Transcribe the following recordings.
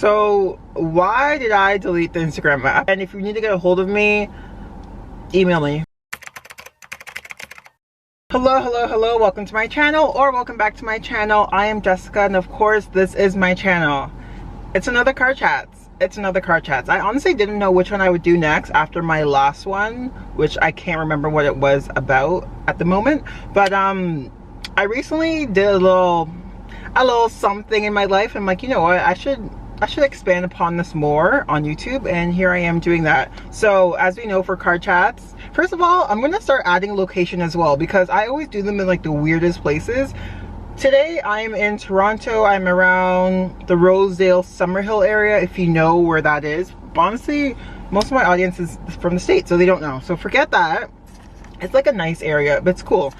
So why did I delete the Instagram app? And if you need to get a hold of me, email me. Hello, welcome to my channel, or welcome back to my channel. I am Jessica, and of course this is my channel. It's another car chats. I honestly didn't know which one I would do next after my last one, which I can't remember what it was about at the moment. But I recently did a little something in my life. I'm like, you know what, I should expand upon this more on YouTube, and here I am doing that. So as we know, for car chats, first of all, I'm gonna start adding location as well, because I always do them in like the weirdest places. Today I'm in Toronto. I'm around the Rosedale Summerhill area, if you know where that is. Honestly, most of my audience is from the States, so they don't know, so forget that. It's like a nice area, but it's cool.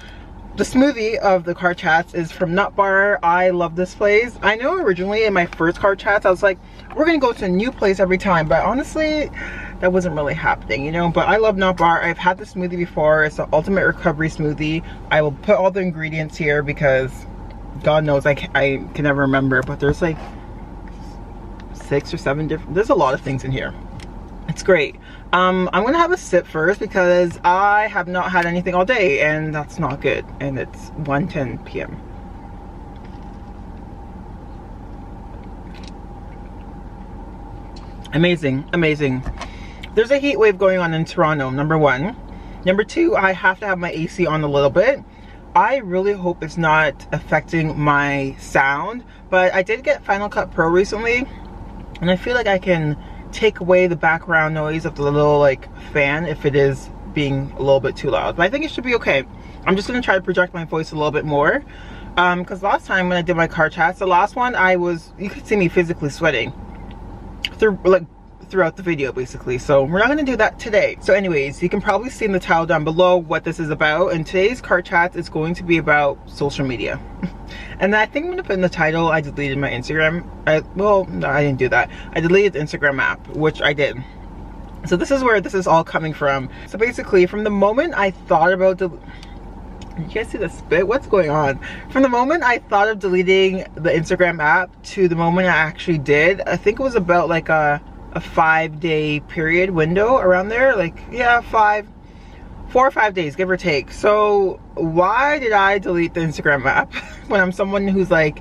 The smoothie of the car chats is from Nut Bar. I love this place. I know originally in my first car chats I was like, we're gonna go to a new place every time, but honestly that wasn't really happening, you know. But I love Nut Bar. I've had the smoothie before. It's the ultimate recovery smoothie. I will put all the ingredients here because God knows I can never remember, but there's like 6 or 7 different, there's a lot of things in here. It's great. I'm gonna have a sip first because I have not had anything all day, and that's not good. And it's 1:10 p.m. Amazing. There's a heat wave going on in Toronto, number one. Number two, I have to have my AC on a little bit. I really hope it's not affecting my sound, but I did get Final Cut Pro recently, and I feel like I can take away the background noise of the little like fan if it is being a little bit too loud. But I think it should be okay. I'm just gonna try to project my voice a little bit more, because last time when I did my car chats, the last one, you could see me physically sweating throughout the video basically. So we're not gonna do that today. So anyways, you can probably see in the title down below what this is about, and today's car chats is going to be about social media. And I think I'm gonna put in the title, I deleted my Instagram. Well, no, I didn't do that. I deleted the Instagram app, which I did. So this is where this is all coming from. So basically, from the moment I thought about you guys see the spit? What's going on? From the moment I thought of deleting the Instagram app to the moment I actually did, I think it was about like a 5-day period window around there. Like, yeah, 4 or 5 days, give or take. So why did I delete the Instagram app when I'm someone who's like,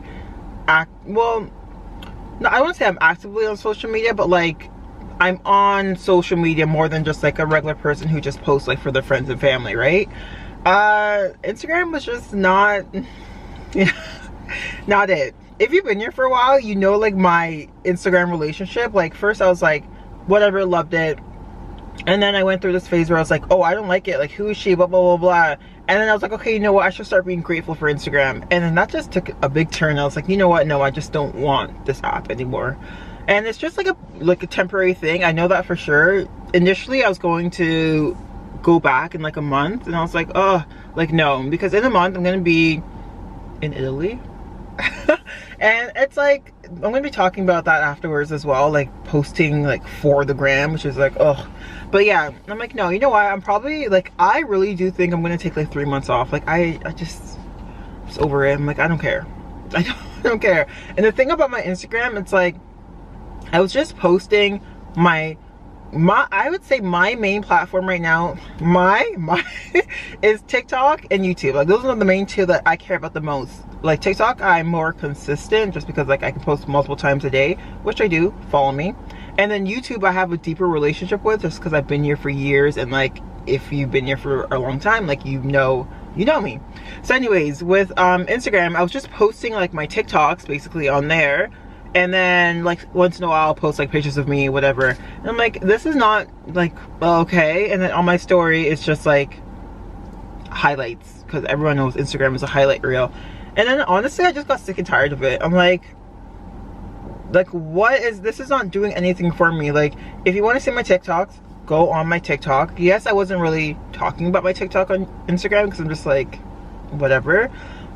well, no, I wouldn't say I'm actively on social media, but like I'm on social media more than just like a regular person who just posts like for their friends and family, right? Instagram was just not, not it. If you've been here for a while, you know, like my Instagram relationship, like first I was like, whatever, loved it. And then I went through this phase where I was like, oh, I don't like it. Like, who is she? Blah, blah, blah, blah. And then I was like, okay, you know what? I should start being grateful for Instagram. And then that just took a big turn. I was like, you know what? No, I just don't want this app anymore. And it's just like a temporary thing. I know that for sure. Initially, I was going to go back in like a month. And I was like, oh, like, no. Because in a month, I'm going to be in Italy. And it's like, I'm going to be talking about that afterwards as well. Like, posting like for the gram, which is like, oh. But yeah, I'm like, no, you know what, I'm probably like, I really do think I'm gonna take like 3 months off. Like I just over it. I'm like, I don't care. I don't care. And the thing about my Instagram, it's like, I was just posting my I would say my main platform right now, is TikTok and YouTube. Like those are the main two that I care about the most. Like TikTok, I'm more consistent just because like I can post multiple times a day, which I do, follow me. And then YouTube, I have a deeper relationship with just because I've been here for years, and like if you've been here for a long time, like you know me. So anyways, with Instagram, I was just posting like my TikToks basically on there, and then like once in a while I'll post like pictures of me, whatever. And I'm like, this is not like, well, okay. And then on my story it's just like highlights, because everyone knows Instagram is a highlight reel. And then honestly I just got sick and tired of it. I'm like what is this? Is not doing anything for me. Like, if you want to see my TikToks, go on my TikTok. Yes, I wasn't really talking about my TikTok on Instagram because I'm just like, whatever.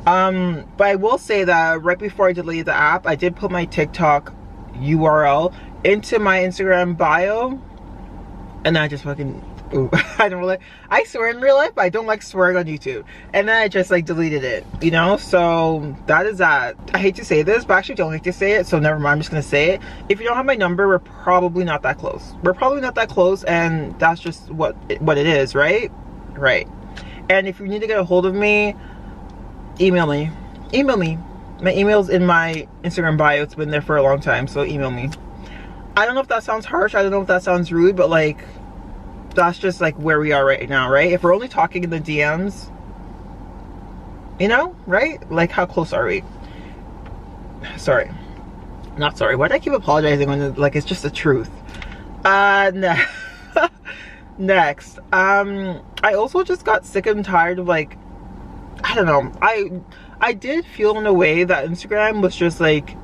But I will say that right before I deleted the app, I did put my TikTok URL into my Instagram bio, and I just fucking Ooh, I don't really, I swear in real life, but I don't like swearing on YouTube. And then I just like deleted it, you know? So that is that. I hate to say this, but I actually don't hate to say it, so never mind, I'm just gonna say it. If you don't have my number, we're probably not that close. We're probably not that close, and that's just what it is, right? Right. And if you need to get a hold of me, email me. Email me. My email's in my Instagram bio. It's been there for a long time, so email me. I don't know if that sounds harsh, I don't know if that sounds rude, but like, that's just like where we are right now, right? If we're only talking in the DMs, you know, right? Like, how close are we? Sorry. Not sorry. Why do I keep apologizing when like it's just the truth? Next. I also just got sick and tired of like, I don't know. I did feel in a way that Instagram was just like,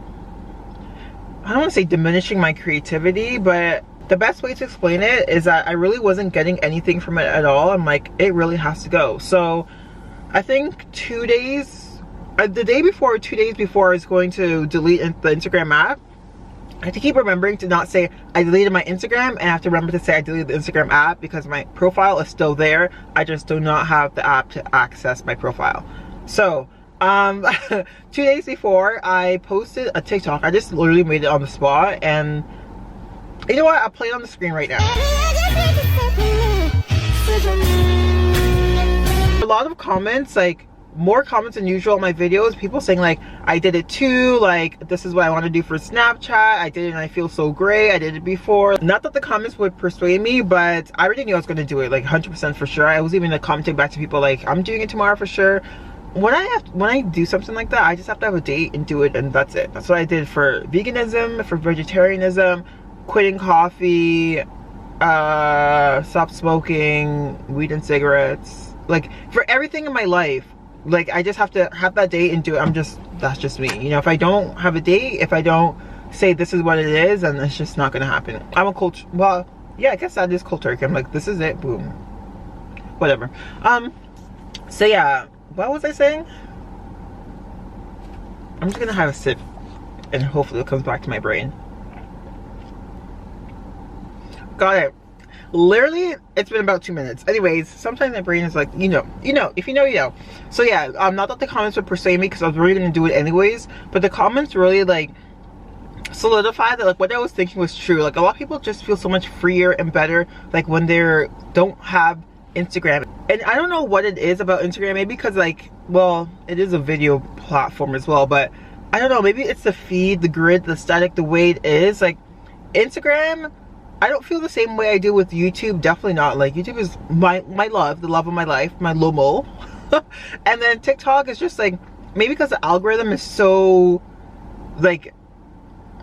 I don't want to say diminishing my creativity, but the best way to explain it is that I really wasn't getting anything from it at all. I'm like, it really has to go. So I think 2 days, the day before, 2 days before I was going to delete the Instagram app, I have to keep remembering to not say I deleted my Instagram, and I have to remember to say I deleted the Instagram app because my profile is still there. I just do not have the app to access my profile. So 2 days before, I posted a TikTok. I just literally made it on the spot, and you know what? I'll play it on the screen right now. A lot of comments, like more comments than usual on my videos. People saying like, I did it too. Like, this is what I want to do for Snapchat. I did it and I feel so great. I did it before. Not that the comments would persuade me, but I already knew I was going to do it, like 100% for sure. I was even like commenting back to people like, I'm doing it tomorrow for sure. When I do something like that, I just have to have a date and do it, and that's it. That's what I did for veganism, for vegetarianism, quitting coffee, stop smoking, weed and cigarettes. Like, for everything in my life, like, I just have to have that date and do it. That's just me. You know, if I don't have a date, if I don't say this is what it is, then it's just not gonna happen. I'm a cold, well, yeah, I guess that is cold turkey. I'm like, this is it, boom. Whatever. So yeah, what was I saying? I'm just gonna have a sip and hopefully it comes back to my brain. Got it. Literally, it's been about 2 minutes. Anyways, sometimes my brain is like, if you know, you know. So yeah, not that the comments would persuade me because I was really gonna do it anyways, but the comments really like solidified that like what I was thinking was true. Like, a lot of people just feel so much freer and better like when they don't have Instagram. And I don't know what it is about Instagram, maybe because like, well, it is a video platform as well, but I don't know, maybe it's the feed, the grid, the static, the way it is. Like, Instagram, I don't feel the same way I do with YouTube. Definitely not. Like, YouTube is my love, the love of my life, my lomo. And then TikTok is just like, maybe because the algorithm is so like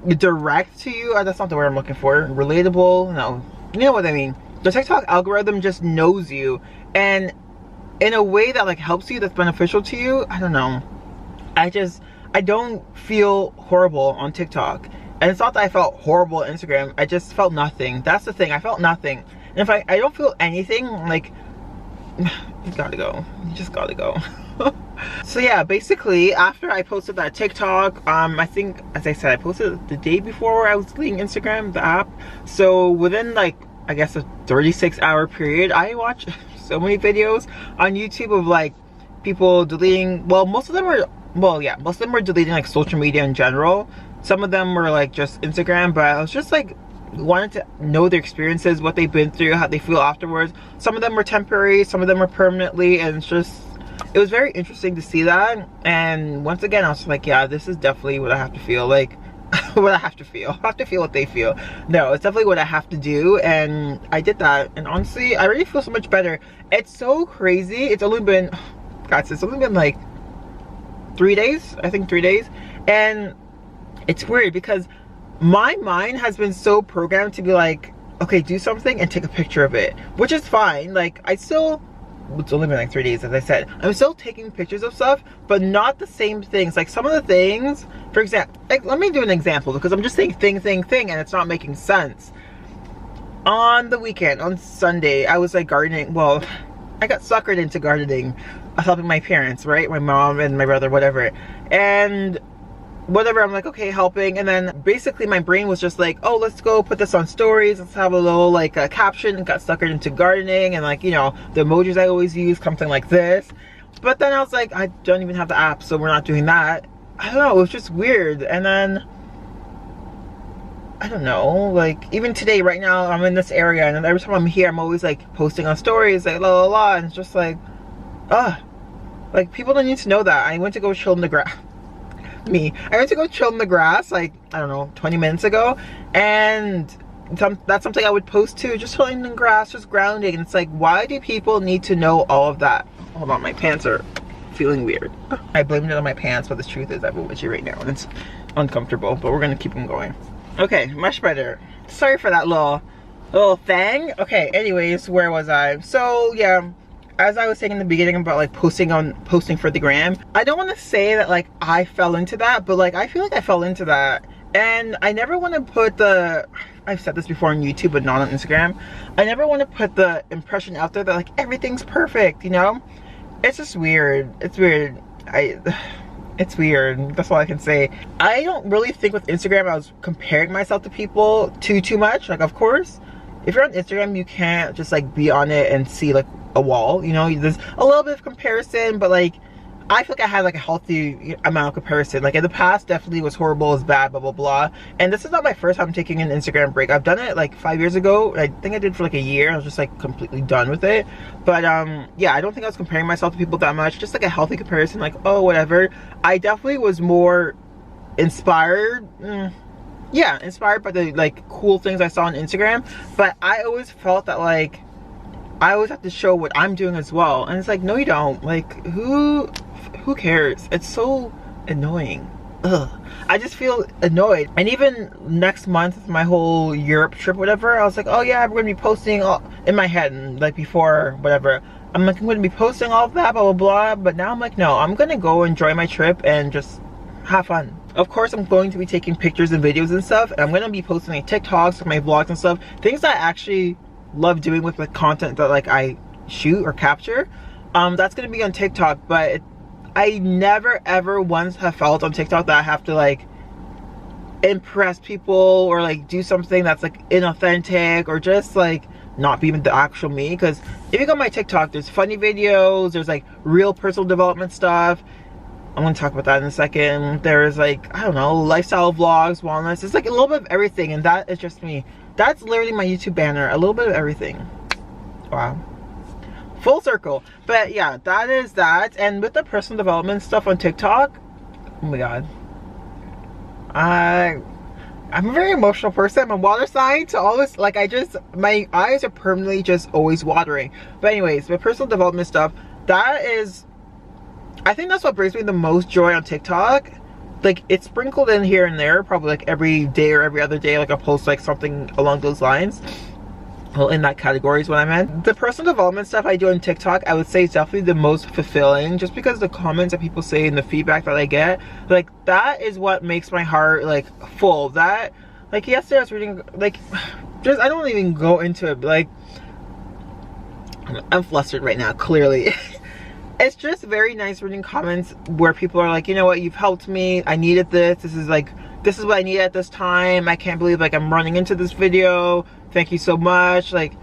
direct to you. That's not the word I'm looking for. Relatable? No, you know what I mean. The TikTok algorithm just knows you, and in a way that like helps you, that's beneficial to you. I don't know. I don't feel horrible on TikTok. And it's not that I felt horrible on Instagram. I just felt nothing. That's the thing. I felt nothing. And if I don't feel anything, like, you gotta go. You just gotta go. So yeah, basically, after I posted that TikTok, I think, as I said, I posted it the day before I was deleting Instagram, the app. So within like, I guess a 36-hour period, I watched so many videos on YouTube of like people deleting, well, most of them were deleting like social media in general. Some of them were like just Instagram, but I was just like wanted to know their experiences, what they've been through, how they feel afterwards. Some of them were temporary, some of them were permanently, and it was very interesting to see that. And once again, I was like, yeah, this is definitely what I have to feel. Like, what I have to feel. I have to feel what they feel. No, it's definitely what I have to do, and I did that. And honestly, I really feel so much better. It's so crazy. It's only been, guys, it's only been like 3 days. I think 3 days. And it's weird because my mind has been so programmed to be like, okay, do something and take a picture of it, which is fine. Like, it's only been like 3 days, as I said. I'm still taking pictures of stuff, but not the same things. Like, some of the things, for example, like, let me do an example because I'm just saying thing, and it's not making sense. On the weekend, on Sunday, I was like gardening. Well, I got suckered into gardening. I was helping my parents, right? My mom and my brother, whatever. And whatever, I'm like, okay, helping. And then basically my brain was just like, oh, let's go put this on stories, let's have a little like a caption, and got suckered into gardening and like, you know, the emojis I always use, something like this. But then I was like, I don't even have the app, so we're not doing that. I don't know, it was just weird. And then I don't know, like even today, right now, I'm in this area, and every time I'm here, I'm always like posting on stories, like la la la, and it's just like, like people don't need to know that. I went to go chill in the grass. I went to go chill in the grass, like, I don't know, 20 minutes ago, and that's something I would post too, just chilling in the grass, just grounding. And it's like, why do people need to know all of that? Hold on, my pants are feeling weird. I blamed it on my pants, but the truth is I'm itchy right now, and it's uncomfortable, but we're gonna keep them going. Okay, much better. Sorry for that little thing. Okay, anyways, where was I? So yeah, as I was saying in the beginning about like posting for the gram, I don't want to say that like I fell into that, but like I feel like I fell into that. And I never want to put the, I've said this before on YouTube but not on Instagram, I never want to put the impression out there that like everything's perfect, you know? It's just weird. It's weird. It's weird. That's all I can say. I don't really think with Instagram I was comparing myself to people too much. Like, of course, if you're on Instagram, you can't just like be on it and see like a wall, you know? There's a little bit of comparison, but like I feel like I had like a healthy amount of comparison. Like in the past, definitely was horrible, was bad, blah blah blah. And this is not my first time taking an Instagram break. I've done it like 5 years ago. I think I did for like a year. I was just like completely done with it. But yeah, I don't think I was comparing myself to people that much. Just like a healthy comparison, like, oh, whatever. I definitely was more inspired. Yeah, inspired by the like cool things I saw on Instagram. But I always felt that like I always have to show what I'm doing as well. And it's like, no, you don't. Like, who cares? It's so annoying. Ugh. I just feel annoyed. And even next month, my whole Europe trip, whatever, I was like, oh yeah, we're gonna be posting all in my head, and like before, whatever. I'm like, I'm gonna be posting all of that, blah, blah, blah. But now I'm like, no, I'm gonna go enjoy my trip and just have fun. Of course, I'm going to be taking pictures and videos and stuff. And I'm gonna be posting like TikToks, my vlogs and stuff. Things that I actually love doing with like content that like I shoot or capture. That's gonna be on TikTok, but I never ever once have felt on TikTok that I have to like impress people or like do something that's like inauthentic or just like not be the actual me. Because if you go on my TikTok, there's funny videos, there's like real personal development stuff. I'm gonna talk about that in a second. There's like, I don't know, lifestyle vlogs, wellness. It's like a little bit of everything, and that is just me. That's literally my YouTube banner, a little bit of everything. Wow. Full circle. But yeah, that is that. And with the personal development stuff on TikTok, oh my god, I'm a very emotional person. I'm a water sign, so always like my eyes are permanently just always watering. But anyways, with personal development stuff, that is, I think that's what brings me the most joy on TikTok. Like, it's sprinkled in here and there, probably like every day or every other day, like I'll post like something along those lines. Well, in that category is what I meant. The personal development stuff I do on TikTok, I would say is definitely the most fulfilling, just because the comments that people say and the feedback that I get, like that is what makes my heart like full. That, like yesterday I was reading, like, just, I don't even go into it, but like, I'm flustered right now, clearly. It's just very nice reading comments where people are like, you know what, you've helped me, I needed this, this is what I need at this time, I can't believe like I'm running into this video, thank you so much. Like,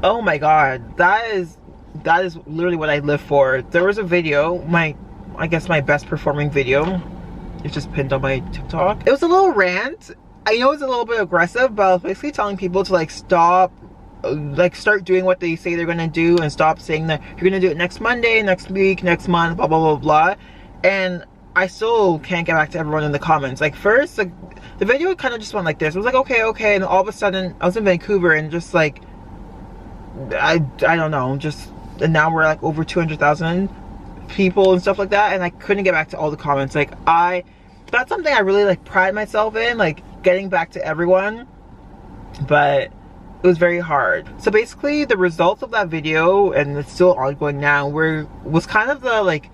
oh my god, that is literally what I live for. There was a video, I guess my best performing video, it's just pinned on my TikTok. It was a little rant. I know it's a little bit aggressive, but I was basically telling people to like stop, like start doing what they say they're gonna do, and stop saying that you're gonna do it next Monday, next week, next month, blah blah blah blah. And I still can't get back to everyone in the comments. Like, first, like the video kind of just went like this. It was like, okay, and all of a sudden I was in Vancouver, and just like I don't know, just, and now we're like over 200,000 people and stuff like that, and I couldn't get back to all the comments. Like, that's something I really like pride myself in, like getting back to everyone, but it was very hard. So basically the results of that video, and it's still ongoing now, was kind of the like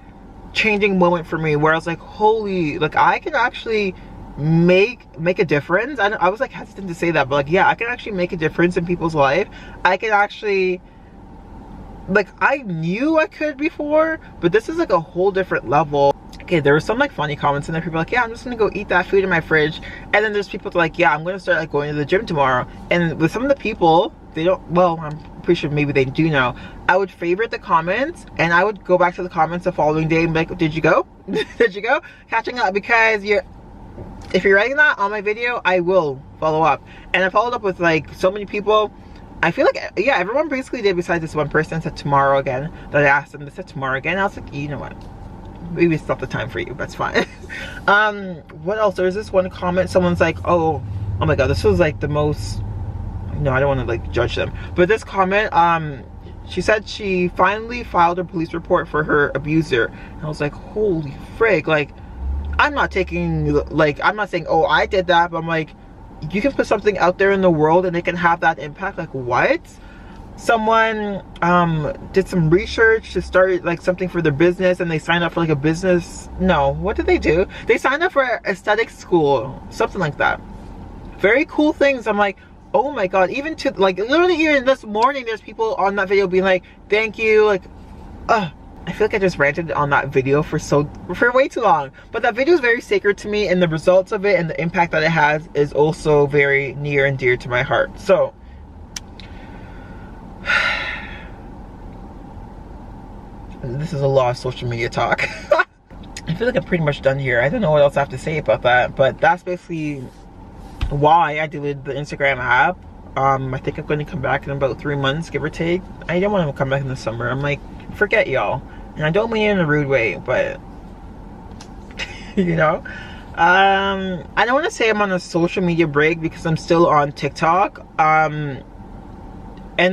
changing moment for me, where I was like, holy, like I can actually make a difference. I was like hesitant to say that, but like, yeah, I can actually make a difference in people's life. I can actually like I knew I could before, but this is like a whole different level. Okay, there were some like funny comments and then people are like, yeah, I'm just gonna go eat that food in my fridge. And then there's people that are like, yeah, I'm gonna start like going to the gym tomorrow. And with some of the people, they don't, well, I'm pretty sure maybe they do know, I would favorite the comments and I would go back to the comments the following day and be like, did you go? Did you go? Catching up, because if you're writing that on my video, I will follow up. And I followed up with like so many people. I feel like, yeah, everyone basically did besides this one person said tomorrow again. That I asked them, they said tomorrow again. I was like, you know what? Maybe it's not the time for you, that's fine. What else? There's this one comment, someone's like, oh my god, this was like the most, no, I don't want to like judge them, but this comment, she said she finally filed a police report for her abuser. And I was like, holy frig, like, I'm not taking, like, I'm not saying, oh, I did that, but I'm like, you can put something out there in the world and it can have that impact. Like, what? Someone did some research to start like something for their business and they signed up for like a business, no, what did they do? They signed up for aesthetic school, something like that. Very cool things. I'm like, oh my god, even to like literally even this morning there's people on that video being like, thank you, like, I feel like I just ranted on that video for way too long. But that video is very sacred to me, and the results of it and the impact that it has is also very near and dear to my heart. So this is a lot of social media talk. I feel like I'm pretty much done here. I don't know what else I have to say about that, but that's basically why I deleted the Instagram app. I think I'm going to come back in about 3 months, give or take. I don't want to come back in the summer. I'm like, forget y'all. And I don't mean it in a rude way, but you know, I don't want to say I'm on a social media break because I'm still on TikTok. And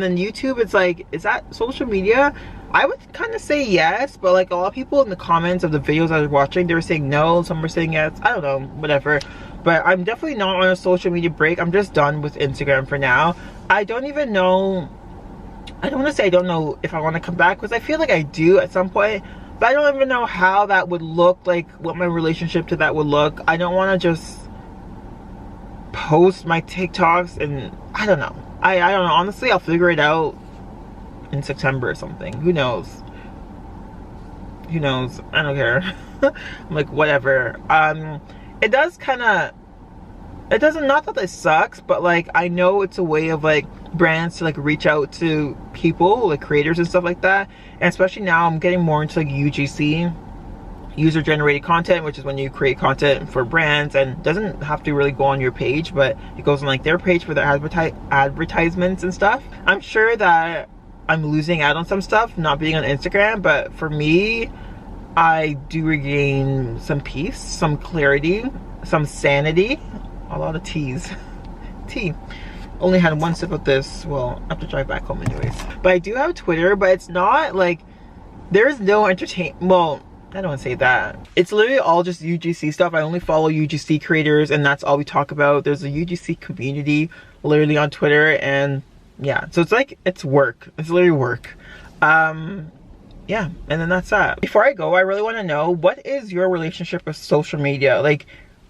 then YouTube, it's like, is that social media? I would kind of say yes, but like a lot of people in the comments of the videos I was watching, they were saying no, some were saying yes, I don't know, whatever. But I'm definitely not on a social media break. I'm just done with Instagram for now. I don't even know, I don't want to say I don't know if I want to come back, because I feel like I do at some point, but I don't even know how that would look, like what my relationship to that would look. I don't want to just post my TikToks and I don't know. I don't know, honestly. I'll figure it out in September or something. Who knows? Who knows? I don't care. I'm like, whatever. It does kind of, it doesn't, not that it sucks, but like I know it's a way of like brands to like reach out to people, like creators and stuff like that. And especially now I'm getting more into like UGC, user generated content, which is when you create content for brands and doesn't have to really go on your page, but it goes on like their page for their advertisements and stuff. I'm sure that I'm losing out on some stuff not being on Instagram, but for me, I do regain some peace, some clarity, some sanity. A lot of teas. Tea. Only had one sip of this. Well, I have to drive back home anyways. But I do have Twitter, but it's not like, there's no well, I don't want to say that. It's literally all just UGC stuff. I only follow UGC creators and that's all we talk about. There's a UGC community literally on Twitter, and yeah, so it's like, it's work. It's literally work. Yeah, and then that's that. Before I go, I really want to know, what is your relationship with social media? Like,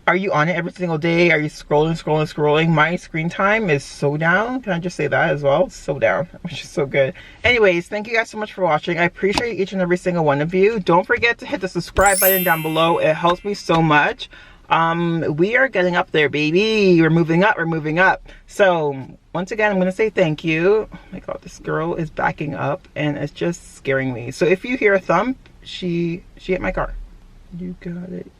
are you on it every single day? Are you scrolling? My screen time is so down. Can I just say that as well? So down, which is so good. Anyways, thank you guys so much for watching. I appreciate each and every single one of you. Don't forget to hit the subscribe button down below. It helps me so much. We are getting up there, baby. We're moving up. So once again, I'm gonna say thank you. Oh my god, this girl is backing up and it's just scaring me. So if you hear a thump, she hit my car. You got it.